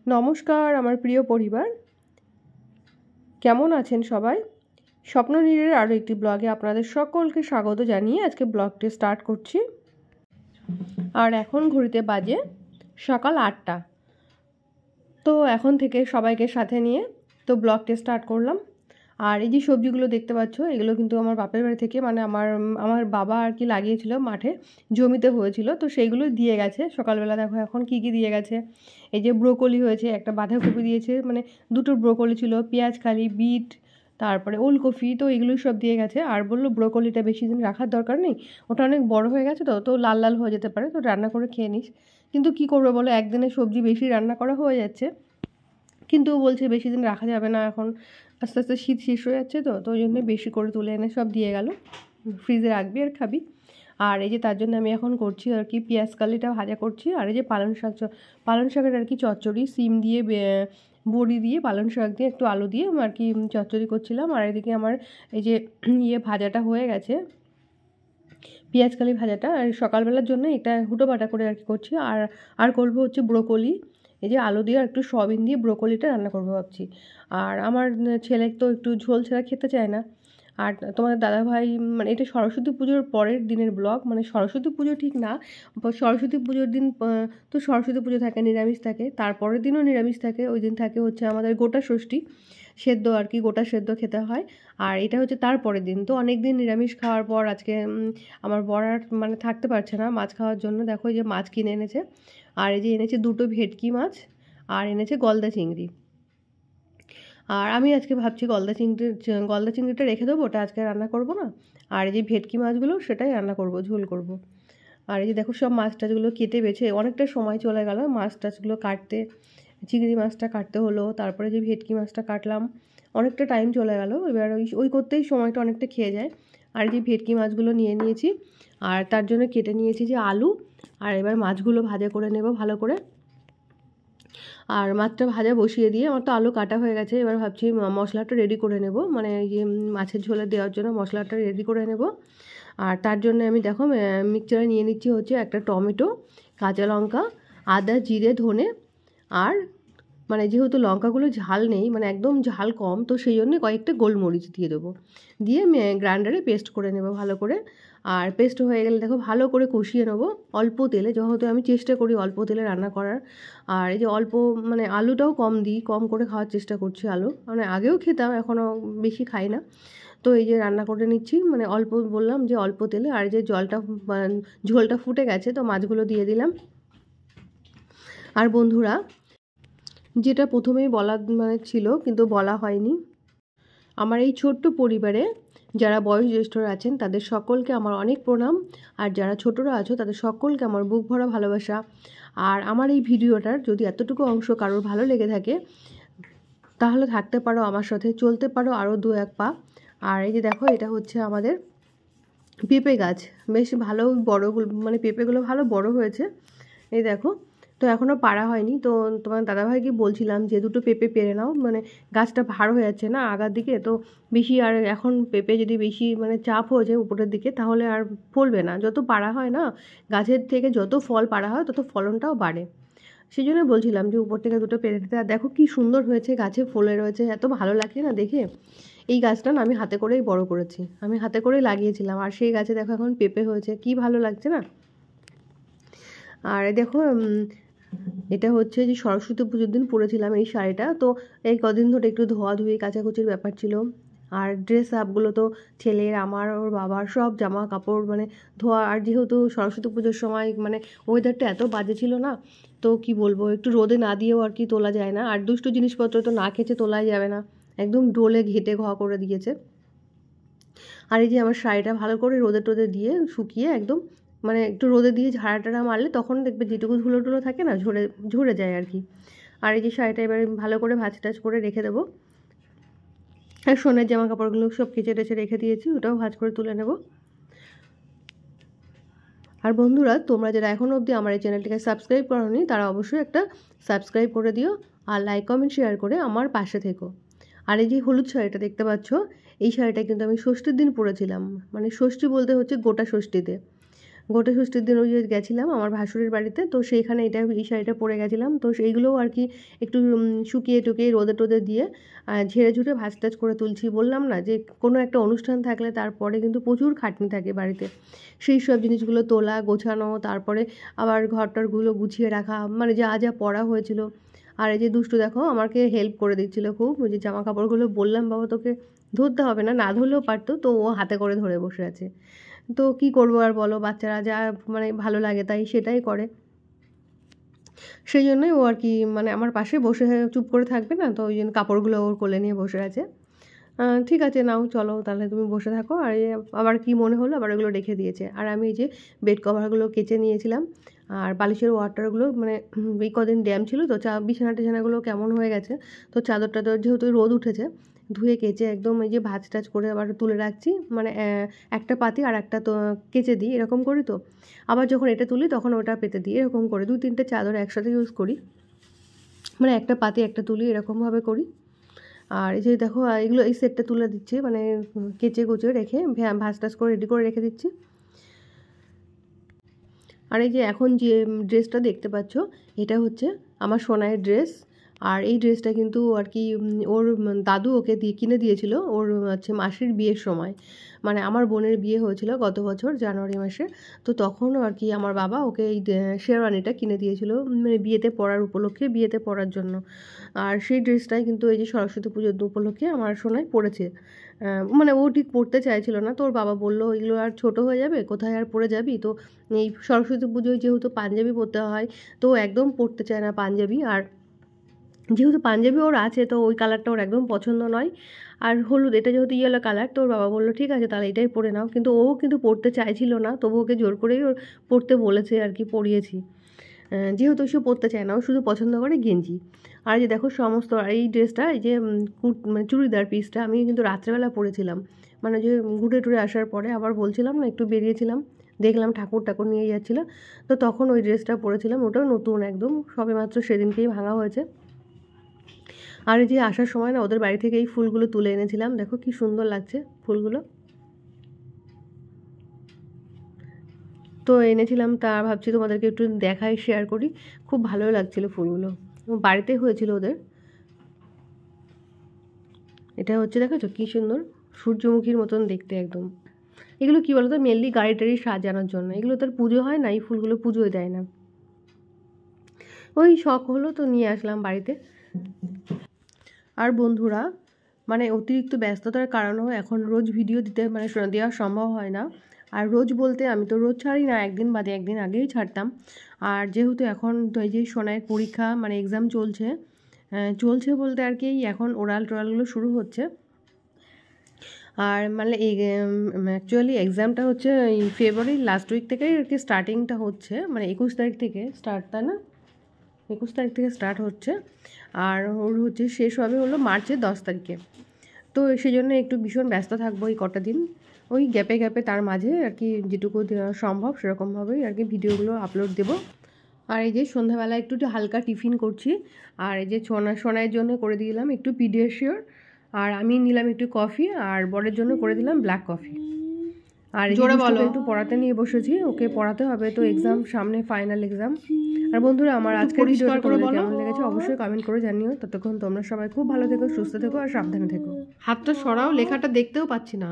নমস্কার আমার প্রিয় পরিবার, কেমন আছেন সবাই? স্বপ্ননীড়ের আরও একটি ব্লগে আপনাদের সকলকে স্বাগত জানিয়ে আজকে ব্লগটি স্টার্ট করছি। আর এখন ঘড়িতে বাজে সকাল 8টা। তো এখন থেকে সবাইকে সাথে নিয়ে তো ব্লগটি স্টার্ট করলাম। আর এই যে সবজিগুলো দেখতে পাচ্ছ, এগুলো কিন্তু আমার বাপের বাড়ি থেকে, মানে আমার বাবা আর কি লাগিয়েছিল, মাঠে জমিতে হয়েছিল, তো সেইগুলো দিয়ে গেছে সকালবেলা। দেখো এখন কি কি দিয়ে গেছে। এই যে ব্রোকলি হয়েছে, একটা বাঁধাকপি দিয়েছে, মানে দুটো ব্রোকলি ছিল, পেঁয়াজকালি, বিট, তারপরে ওলকপি, তো এগুলোই সব দিয়ে গেছে। আর বললো ব্রোকলিটা বেশি দিন রাখার দরকার নেই, ওটা অনেক বড় হয়ে গেছে, তো লাল লাল হয়ে যেতে পারে, তো রান্না করে খেয়ে নিস। কিন্তু কি করবো বলো, একদিনে সবজি বেশি রান্না করা হয়ে যাচ্ছে, কিন্তু বলছে বেশি দিন রাখা যাবে না, এখন আস্তে আস্তে শীত শেষ হয়ে যাচ্ছে, তো ওই জন্য বেশি করে তুলে এনে সব দিয়ে গেল, ফ্রিজে রাখবি আর খাবি। আর এই যে তার জন্য আমি এখন করছি আর কি পেঁয়াজ কালিটা ভাজা করছি। আর এই যে পালং শাকের আর কি চচ্চড়ি, সিম দিয়ে, বড়ি দিয়ে, পালং শাক দিয়ে, একটু আলু দিয়ে আর কি চচ্চড়ি করছিলাম। আর এদিকে আমার এই যে ভাজাটা হয়ে গেছে, পেঁয়াজ কালি ভাজাটা। আর সকালবেলার জন্য এটা হুটোপাটা করে আর কি করছি। আর করবো হচ্ছে ব্রোকলি, এই যে আলু দিয়ে আর একটু সয়াবিন দিয়ে ব্রোকলিটা রান্না করবো ভাবছি। আর আমার ছেলে তো একটু ঝোল ছাড়া খেতে চায় না। আর তোমাদের দাদাভাই, মানে এটা সরস্বতী পুজোর পরের দিনের ব্লগ, মানে সরস্বতী পুজো ঠিক না, সরস্বতী পুজোর দিন তো সরস্বতী পুজো থাকে, নিরামিষ থাকে, তারপরের দিনও নিরামিষ থাকে, ওই দিন থাকে হচ্ছে আমাদের গোটা ষষ্ঠী, সেদ্ধ আর কি, গোটা সেদ্ধ খেতে হয়। আর এটা হচ্ছে তারপরের দিন, তো অনেক দিন নিরামিষ খাওয়ার পর আজকে আমার বর আর মানে থাকতে পারছে না মাছ খাওয়ার জন্য। দেখো এই যে মাছ কিনে এনেছে, আর এই যে এনেছে দুটো ভেটকি মাছ, আর এনেছে গলদা চিংড়ি। আর আমি আজকে ভাবছি গলদা চিংড়িটা রেখে দেবো, ওটা আজকে রান্না করব না। আর এই যে ভেটকি মাছগুলো সেটাই রান্না করব, ঝোল করব। আর এই যে দেখো সব মাছ টাছগুলো কেটে বেছে অনেকটা সময় চলে গেল মাছ টাছগুলো কাটতে, চিংড়ি মাছটা কাটতে হলো, তারপরে যে ভেটকি মাছটা কাটলাম, অনেকটা টাইম চলে গেল। এবার ওই করতেই সময়টা অনেকটা খেয়ে যায়। আর যে ভেটকি মাছগুলো নিয়ে নিয়েছি, আর তার জন্য কেটে নিয়েছি যে আলু। আর এবার মাছগুলো ভাজা করে নেব ভালো করে। আর মাছটা ভাজা বসিয়ে দিয়ে, আমার তো আলু কাটা হয়ে গেছে, এবার ভাবছি মশলাটা রেডি করে নেব, মানে এই যে মাছের ঝোলে দেওয়ার জন্য মশলাটা রেডি করে নেব। আর তার জন্য আমি দেখো মিক্সচারে নিয়ে নিচ্ছি হচ্ছে একটা টমেটো, কাঁচা লঙ্কা, আদা, জিরে, ধনে, আর মানে যেহেতু লঙ্কাগুলো ঝাল নেই, মানে একদম ঝাল কম, তো সেই জন্য কয়েকটা গোলমরিচ দিয়ে দেবো, দিয়ে গ্রাইন্ডারে পেস্ট করে নেব ভালো করে। আর পেস্ট হয়ে গেলে দেখো ভালো করে কষিয়ে নেবো অল্প তেলে, যেহেতু আমি চেষ্টা করি অল্প তেলে রান্না করার। আর এই যে অল্প, মানে আলুটাও কম দিই, কম করে খাওয়ার চেষ্টা করছি আলু, মানে আগেও খেতাম, এখনও বেশি খাই না। তো এই যে রান্না করে নিচ্ছি, মানে অল্প, বললাম যে অল্প তেলে। আর যে জলটা, ঝোলটা ফুটে গেছে, তো মাছগুলো দিয়ে দিলাম। আর বন্ধুরা, যেটা প্রথমেই বলা মানে ছিল কিন্তু বলা হয়নি, আমার এই ছোট্ট পরিবারে যারা বয়োজ্যেষ্ঠরা আছেন তাদের সকলকে আমার অনেক প্রণাম। আর যারা ছোটরা আছো তাদের সকলকে আমার বুক ভরা ভালোবাসা। আর আমার এই ভিডিওটার যদি এতটুকু অংশ কারোর ভালো লেগে থাকে, তাহলে থাকতে পারো আমার সাথে, চলতে পারো আরও দু এক পা। আর এই যে দেখো এটা হচ্ছে আমাদের পেঁপে গাছ, বেশ ভালো বড়, মানে পেঁপেগুলো ভালো বড় হয়েছে, এই দেখো। তো এখনও পাড়া হয়নি, তো তোমার দাদাভাইকে বলছিলাম যে দুটো পেঁপে পেড়ে নাও, মানে গাছটা ভার হয়ে যাচ্ছে না আগার দিকে, তো বেশি, আর এখন পেঁপে যদি বেশি মানে চাপ হয়ে যায় উপরের দিকে তাহলে আর ফলবে না, যত পাড়া হয় না গাছের থেকে, যত ফল পাড়া হয় তত ফলনটাও বাড়ে। সেই জন্য বলছিলাম যে উপর থেকে দুটো পেড়ে দিতে। আর দেখো কি সুন্দর হয়েছে, গাছে ফলে রয়েছে, এত ভালো লাগছে না দেখে। এই গাছটা না আমি হাতে করেই বড় করেছি, আমি হাতে করেই লাগিয়েছিলাম, আর সেই গাছে দেখো এখন পেঁপে হয়েছে, কি ভালো লাগছে না। আর দেখো এটা হচ্ছে যে সরস্বতী পুজোর দিন পরেছিলাম এই শাড়িটা, তো এই কদিন ধরে একটু ধোয়াধুয়ি কাচাকুচির ব্যাপার ছিল। আর ড্রেস আপগুলো তো ছেলের, আমার, ওর বাবার সব জামা কাপড় মানে ধোয়া। আর যেহেতু সরস্বতী পুজোর সময় মানে ওয়েদারটা এত বাজে ছিল না, তো কি বলবো, একটু রোদে না দিয়েও আর কি তোলা যায় না। আর দুষ্টু জিনিসপত্র তো না খেচে তোলাই যাবে না, একদম ডোলে ঘেটে ঘ করে দিয়েছে। আর এই যে আমার শাড়িটা ভালো করে রোদে টোদে দিয়ে শুকিয়ে একদম, মানে একটু রোদে দিয়ে ঝাড়া টাড়া মারলে তখন দেখবে যেটুকু ধুলো টুলো থাকে না ঝরে ঝরে যায় আর কি। আর এই যে শাড়িটা এবারে ভালো করে ভাজ টাজ করে রেখে দেবো। আর সোনের জামা কাপড়গুলো সব কেচে টেচে রেখে দিয়েছি, ওটাও ভাজ করে তুলে নেব। আর বন্ধুরা, তোমরা যারা এখনও অবধি আমার এই চ্যানেলটিকে সাবস্ক্রাইব করোনি তারা অবশ্যই একটা সাবস্ক্রাইব করে দিও, আর লাইক কমেন্ট শেয়ার করে আমার পাশে থেকো। আর এই যে হলুদ শাড়িটা দেখতে পাচ্ছ, এই শাড়িটা কিন্তু আমি ষষ্ঠীর দিন পরেছিলাম, মানে ষষ্ঠী বলতে হচ্ছে গোটা ষষ্ঠীতে, গোটে ষষ্ঠীর দিন ওই যে গেছিলাম আমার ভাসুরের বাড়িতে, তো সেইখানে এই শাড়িটা পরে গেছিলাম। তো সেইগুলোও আর কি একটু শুকিয়ে টুকিয়ে রোদে টোদে দিয়ে ঝেড়ে ঝুড়ে ভাজ টাজ করে তুলছি। বললাম না যে কোনো একটা অনুষ্ঠান থাকলে তারপরে কিন্তু প্রচুর খাটনি থাকে বাড়িতে, সেই সব জিনিসগুলো তোলা গোছানো, তারপরে আবার ঘরটরগুলো গুছিয়ে রাখা, মানে যা যা পরা হয়েছিল। আর এই যে দুষ্টু দেখো আমাকে হেল্প করে দিচ্ছিলো খুব, ওই যে জামা কাপড়গুলো বললাম বাবা তোকে ধরতে হবে না, না ধরলেও পারতো, তো ও হাতে করে ধরে বসে আছে। তো কি করবো আর বলো, বাচ্চারা যা মানে ভালো লাগে তাই সেটাই করে। সেই জন্যই ও আর কি মানে আমার পাশে বসে চুপ করে থাকবে না, তো ওই জন্য কাপড়গুলো ওর কোলে নিয়ে বসে আছে। ঠিক আছে নাও চলো তাহলে তুমি বসে থাকো। আর আবার কি মনে হলো আবার ওগুলো রেখে দিয়েছে। আর আমি এই যে বেড কভারগুলো কেচে নিয়েছিলাম, আর বালিশের ওয়াটারগুলো মানে এই কদিন ড্যাম ছিল তো বিছানা টিছানাগুলো কেমন হয়ে গেছে, তো চাদর টাদর যেহেতু রোদ উঠেছে ধুয়ে কেচে একদম এই যে ভাজ টাজ করে আবার তুলে রাখছি, মানে একটা পাতি আর একটা তো কেচে দিই, এরকম করি। তো আবার যখন এটা তুলি তখন ওটা পেতে দিই, এরকম করে 2-3টে চাদর একসাথে ইউজ করি, মানে একটা পাতি একটা তুলি এরকমভাবে করি। আর এই যে দেখো এগুলো এই সেটটা তুলে দিচ্ছি, মানে কেচে কুচে রেখে ভাজ টাজ করে রেডি করে রেখে দিচ্ছি। আর এই যে এখন যে ড্রেসটা দেখতে পাচ্ছ এটা হচ্ছে আমার সোনাইয়ের ড্রেস। আর এই ড্রেসটা কিন্তু আর কি ওর দাদু ওকে কিনে দিয়েছিল ওর হচ্ছে মাসির বিয়ের সময়, মানে আমার বোনের বিয়ে হয়েছিল গত বছর জানুয়ারি মাসে। তো তখন আর কি আমার বাবা ওকে এই শেরওয়ানিটা কিনে দিয়েছিল, মানে বিয়েতে পরার উপলক্ষে, বিয়েতে পরার জন্য। আর সেই ড্রেসটাই কিন্তু এই যে সরস্বতী পুজোর উপলক্ষে আমার সোনাই পরেছে। মানে ও ঠিক পরতে চাইছিল না, তো ওর বাবা বললো এগুলো আর ছোট হয়ে যাবে, কোথায় আর পরে যাবি, তো এই সরস্বতী পুজোয় যেহেতু পাঞ্জাবি পরতে হয় তো একদম পরতে চায় না পাঞ্জাবি। আর যেহেতু পাঞ্জাবি ওর আছে তো ওই কালারটা ওর একদম পছন্দ নয়। আর হলুদ এটা যেহেতু ইয়েলো কালার, তো ওর বাবা বললো ঠিক আছে তাহলে এটাই পরে নাও, কিন্তু ও কিন্তু পরতে চাইছিল না, তবু ওকে জোর করেই ওর পরতে বলেছে আর কি, পরিয়েছি। যেহেতু সে পরতে চায় না, ও শুধু পছন্দ করে গেঞ্জি। আর যে দেখো সমস্ত এই ড্রেসটা এই যে মানে চুড়িদার পিসটা আমি কিন্তু রাত্রেবেলা পরেছিলাম, মানে যে ঘুরে টুরে আসার পরে আবার বলছিলাম না একটু বেরিয়েছিলাম, দেখলাম ঠাকুর নিয়ে যাচ্ছিলো, তো তখন ওই ড্রেসটা পরেছিলাম, ওটাও নতুন একদম সবে মাত্র সেদিনকেই ভাঙা হয়েছে। আর এই যে আসার সময় না ওদের বাড়ি থেকে এই ফুলগুলো তুলে এনেছিলাম, দেখো কি সুন্দর লাগছে ফুলগুলো, তো এনেছিলাম, তা ভাবছি তোমাদেরকে একটু দেখাই শেয়ার করি। খুব ভালো লাগছিলো ফুলগুলো, বাড়িতে হয়েছিল ওদের। এটা হচ্ছে দেখেছো কী সুন্দর সূর্যমুখীর মতন দেখতে একদম। এগুলো কী বলতো মেনলি গাড়ি টাড়ি সাজানোর জন্য, এগুলো তার পুজো হয় না, এই ফুলগুলো পুজোয় দেয় না, ওই শখ হলো তো নিয়ে আসলাম বাড়িতে। আর বন্ধুরা মানে অতিরিক্ত ব্যস্ততার কারণেও এখন রোজ ভিডিও দিতে মানে দেওয়া সম্ভব হয় না। আর রোজ বলতে আমি তো রোজ ছাড়ি না, একদিন বাদে একদিন আগেই ছাড়তাম। আর যেহেতু এখন তো এই যে সোনাইয়ের পরীক্ষা মানে এক্সাম চলছে বলতে আর কি এখন ওরাল টোরালগুলো শুরু হচ্ছে। আর মানে অ্যাকচুয়ালি এক্সামটা হচ্ছে এই ফেব্রুয়ারির লাস্ট উইক থেকেই আর কি স্টার্টিংটা হচ্ছে, মানে 21 তারিখ থেকে স্টার্ট, তাই না? 21 তারিখ থেকে স্টার্ট হচ্ছে, আর ওর হচ্ছে শেষ হবে হলো মার্চের 10 তারিখে। তো সেই জন্য একটু ভীষণ ব্যস্ত থাকবো এই কটা দিন, ওই গ্যাপে গ্যাপে তার মাঝে আর কি যেটুকু সম্ভব সেরকমভাবেই আর কি ভিডিওগুলো আপলোড দেবো। আর এই যে সন্ধ্যাবেলা একটু হালকা টিফিন করছি, আর এই যে সোনাইয়ের জন্য করে দিলাম একটু পিডিয়াশিওর, আর আমি নিলাম একটু কফি, আর বরের জন্য করে দিলাম ব্ল্যাক কফি। আর একটু পড়াতে নিয়ে বসেছি, ওকে পড়াতে হবে, তো এক্সাম সামনে, ফাইনাল এক্সাম। আর বন্ধুরা আমার আজকের ভিডিওটা তোমাদের কেমন লেগেছে অবশ্যই কমেন্ট করে জানিও। ততক্ষণ তোমরা সবাই খুব ভালো থেকো, সুস্থ থেকো আর সাবধানে থেকো। হাতটা সরাও, লেখাটা দেখতেও পাচ্ছি না।